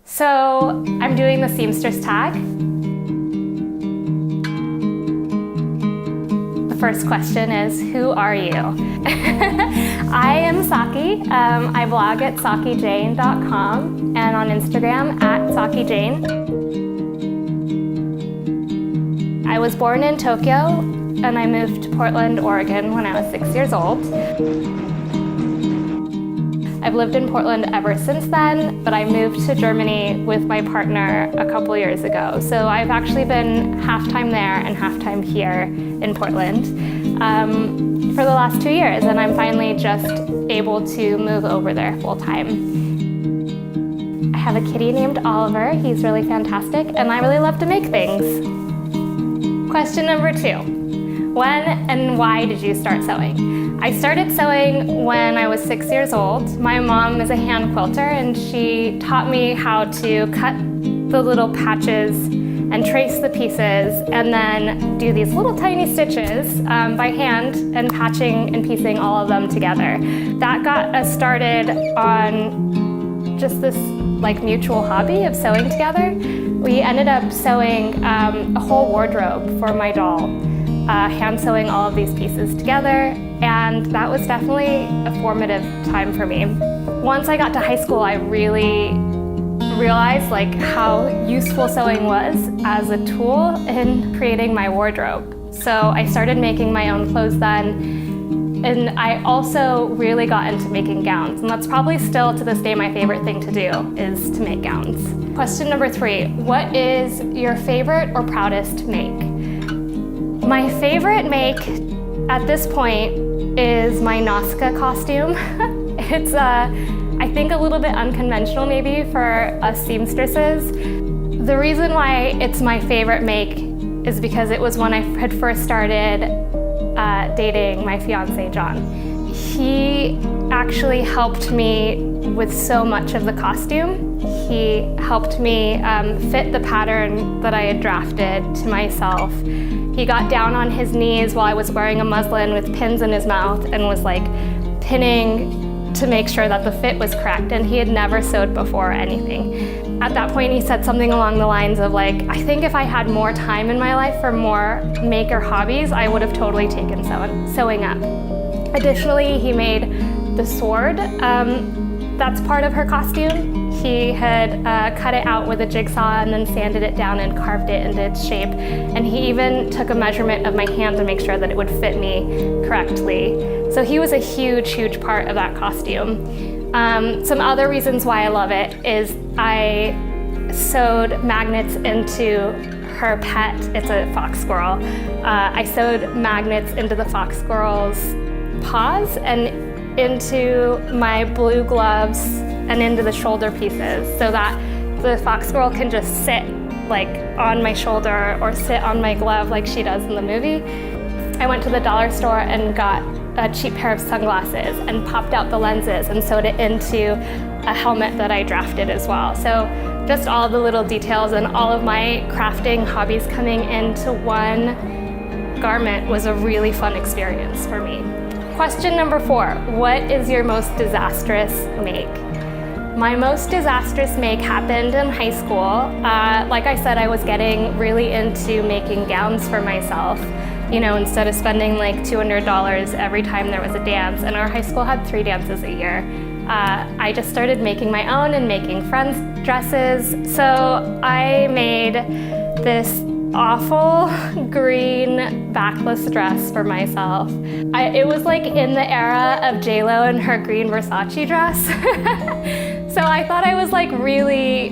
So I'm doing the seamstress tag. The first question is, who are you? I am Saki. I blog at sakijane.com and on Instagram at sakijane. I was born in Tokyo and I moved to Portland, Oregon when I was 6 years old. I've lived in Portland ever since then, but I moved to Germany with my partner a couple years ago. So I've actually been half-time there and half-time here in Portland for the last 2 years, and I'm finally just able to move over there full-time. I have a kitty named Oliver. He's really fantastic, and I really love to make things. Question number 2. When and why did you start sewing? I started sewing when I was 6 years old. My mom is a hand quilter and she taught me how to cut the little patches and trace the pieces and then do these little tiny stitches by hand and patching and piecing all of them together. That got us started on just this mutual hobby of sewing together. We ended up sewing a whole wardrobe for my doll. Hand sewing all of these pieces together, and that was definitely a formative time for me. Once I got to high school, I really realized how useful sewing was as a tool in creating my wardrobe. So I started making my own clothes then, and I also really got into making gowns, and that's probably still to this day my favorite thing to do is to make gowns. Question number 3, what is your favorite or proudest make? My favorite make at this point is my Nazca costume. It's, I think, a little bit unconventional maybe for us seamstresses. The reason why it's my favorite make is because it was when I had first started dating my fiance, John. He actually helped me with so much of the costume. He helped me fit the pattern that I had drafted to myself. He got down on his knees while I was wearing a muslin with pins in his mouth and was pinning to make sure that the fit was correct, and he had never sewed before or anything. At that point he said something along the lines of I think if I had more time in my life for more maker hobbies, I would have totally taken sewing up. Additionally, he made the sword. That's part of her costume. He had cut it out with a jigsaw and then sanded it down and carved it into its shape. And he even took a measurement of my hand to make sure that it would fit me correctly. So he was a huge, huge part of that costume. Some other reasons why I love it is I sewed magnets into her pet. It's a fox squirrel. I sewed magnets into the fox squirrel's paws and into my blue gloves and into the shoulder pieces so that the fox squirrel can just sit on my shoulder or sit on my glove like she does in the movie. I went to the dollar store and got a cheap pair of sunglasses and popped out the lenses and sewed it into a helmet that I drafted as well. So just all the little details and all of my crafting hobbies coming into one garment was a really fun experience for me. Question number 4, what is your most disastrous make? My most disastrous make happened in high school. Like I said, I was getting really into making gowns for myself. Instead of spending $200 every time there was a dance, and our high school had 3 dances a year. I just started making my own and making friends' dresses. So I made this awful green backless dress for myself. It was in the era of J-Lo and her green Versace dress. So I thought I was really,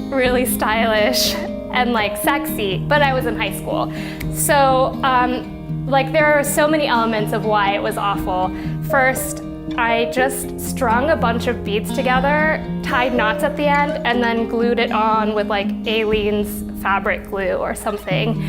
really stylish and sexy, but I was in high school. So there are so many elements of why it was awful. First, I just strung a bunch of beads together, tied knots at the end, and then glued it on with Aleene's fabric glue or something.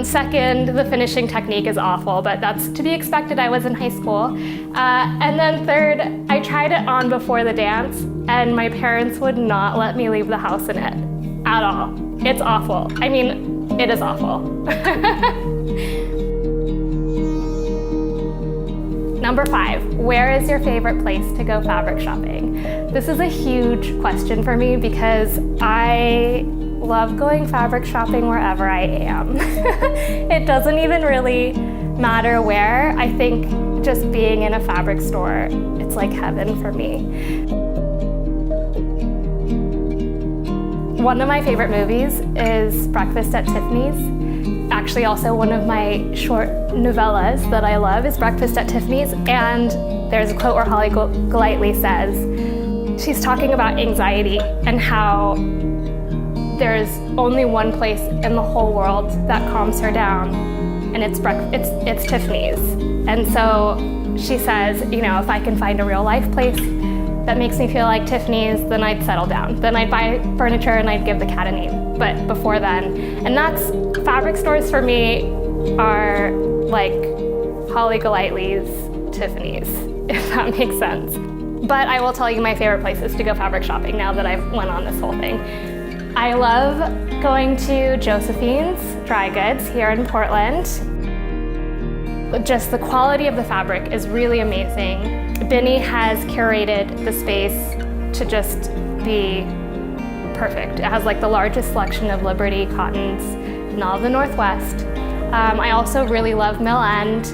Second, the finishing technique is awful, but that's to be expected. I was in high school. And then third, I tried it on before the dance, and my parents would not let me leave the house in it at all. It's awful. I mean, it is awful. Number 5, where is your favorite place to go fabric shopping? This is a huge question for me because I love going fabric shopping wherever I am. It doesn't even really matter where. I think just being in a fabric store, it's like heaven for me. One of my favorite movies is Breakfast at Tiffany's. Actually, also one of my short novellas that I love is Breakfast at Tiffany's, and there's a quote where Holly Golightly says, she's talking about anxiety and how there's only one place in the whole world that calms her down, and it's Tiffany's. And so she says, you know, if I can find a real life place that makes me feel like Tiffany's, then I'd settle down. Then I'd buy furniture and I'd give the cat a name. But before then, and that's, fabric stores for me are like Holly Golightly's Tiffany's, if that makes sense. But I will tell you my favorite places to go fabric shopping now that I've went on this whole thing. I love going to Josephine's Dry Goods here in Portland. Just the quality of the fabric is really amazing. Binny has curated the space to just be perfect. It has like the largest selection of Liberty cottons in all of the Northwest. I also really love Mill End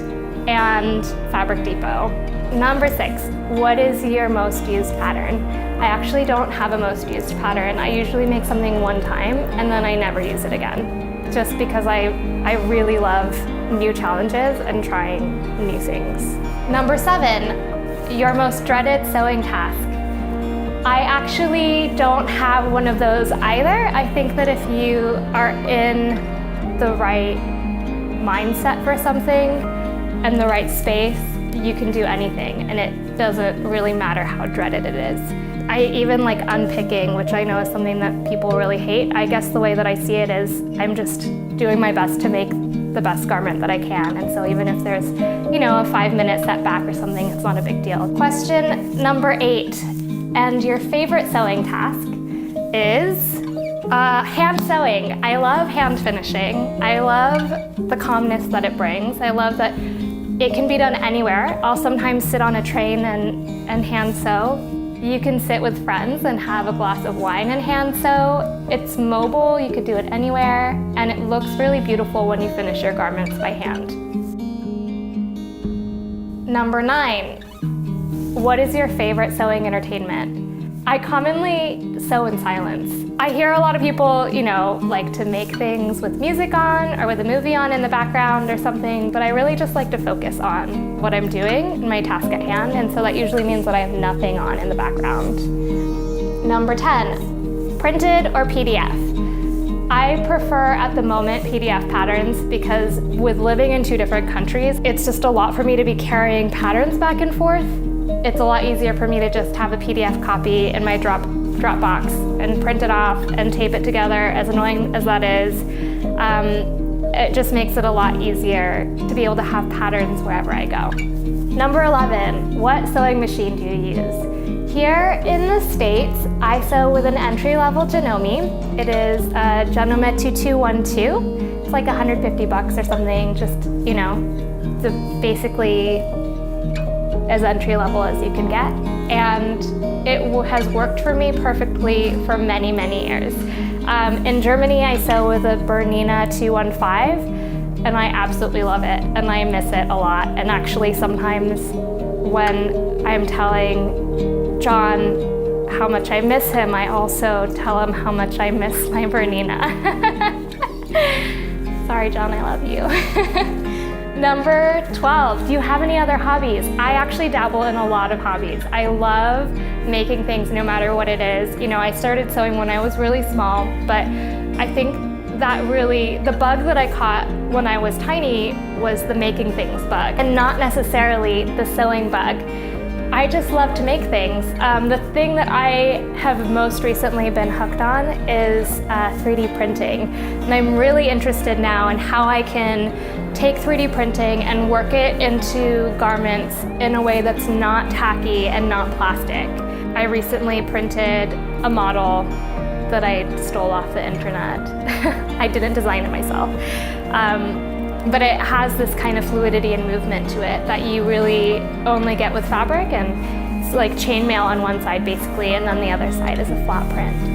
and Fabric Depot. Number 6, what is your most used pattern? I actually don't have a most used pattern. I usually make something one time and then I never use it again. Just because I really love new challenges and trying new things. Number 7, your most dreaded sewing task. I actually don't have one of those either. I think that if you are in the right mindset for something and the right space, you can do anything, and it doesn't really matter how dreaded it is. I even like unpicking, which I know is something that people really hate. I guess the way that I see it is I'm just doing my best to make the best garment that I can, and so even if there's, you know, a 5-minute setback or something, it's not a big deal. Question number 8, and your favorite sewing task is hand sewing. I love hand finishing. I love the calmness that it brings. I love that it can be done anywhere. I'll sometimes sit on a train and hand sew. You can sit with friends and have a glass of wine and hand sew. It's mobile, you could do it anywhere, and it looks really beautiful when you finish your garments by hand. Number 9, what is your favorite sewing entertainment? I commonly sew in silence. I hear a lot of people, you know, like to make things with music on or with a movie on in the background or something, but I really just like to focus on what I'm doing and my task at hand, and so that usually means that I have nothing on in the background. Number 10, printed or PDF? I prefer at the moment PDF patterns because with living in 2 different countries, it's just a lot for me to be carrying patterns back and forth. It's a lot easier for me to just have a PDF copy in my Dropbox and print it off and tape it together, as annoying as that is. It just makes it a lot easier to be able to have patterns wherever I go. Number 11, what sewing machine do you use? Here in the States, I sew with an entry-level Janome. It is a Janome 2212. It's like $150 or something, just, you know, basically as entry-level as you can get. And it has worked for me perfectly for many, many years. In Germany, I sew with a Bernina 215, and I absolutely love it, and I miss it a lot. And actually, sometimes when I'm telling John how much I miss him, I also tell him how much I miss my Bernina. Sorry, John, I love you. Number 12, do you have any other hobbies? I actually dabble in a lot of hobbies. I love making things no matter what it is. You know, I started sewing when I was really small, but I think that really, the bug that I caught when I was tiny was the making things bug, and not necessarily the sewing bug. I just love to make things. The thing that I have most recently been hooked on is 3D printing. And I'm really interested now in how I can take 3D printing and work it into garments in a way that's not tacky and not plastic. I recently printed a model that I stole off the internet. I didn't design it myself. but it has this kind of fluidity and movement to it that you really only get with fabric, and it's like chainmail on one side basically, and then the other side is a flat print.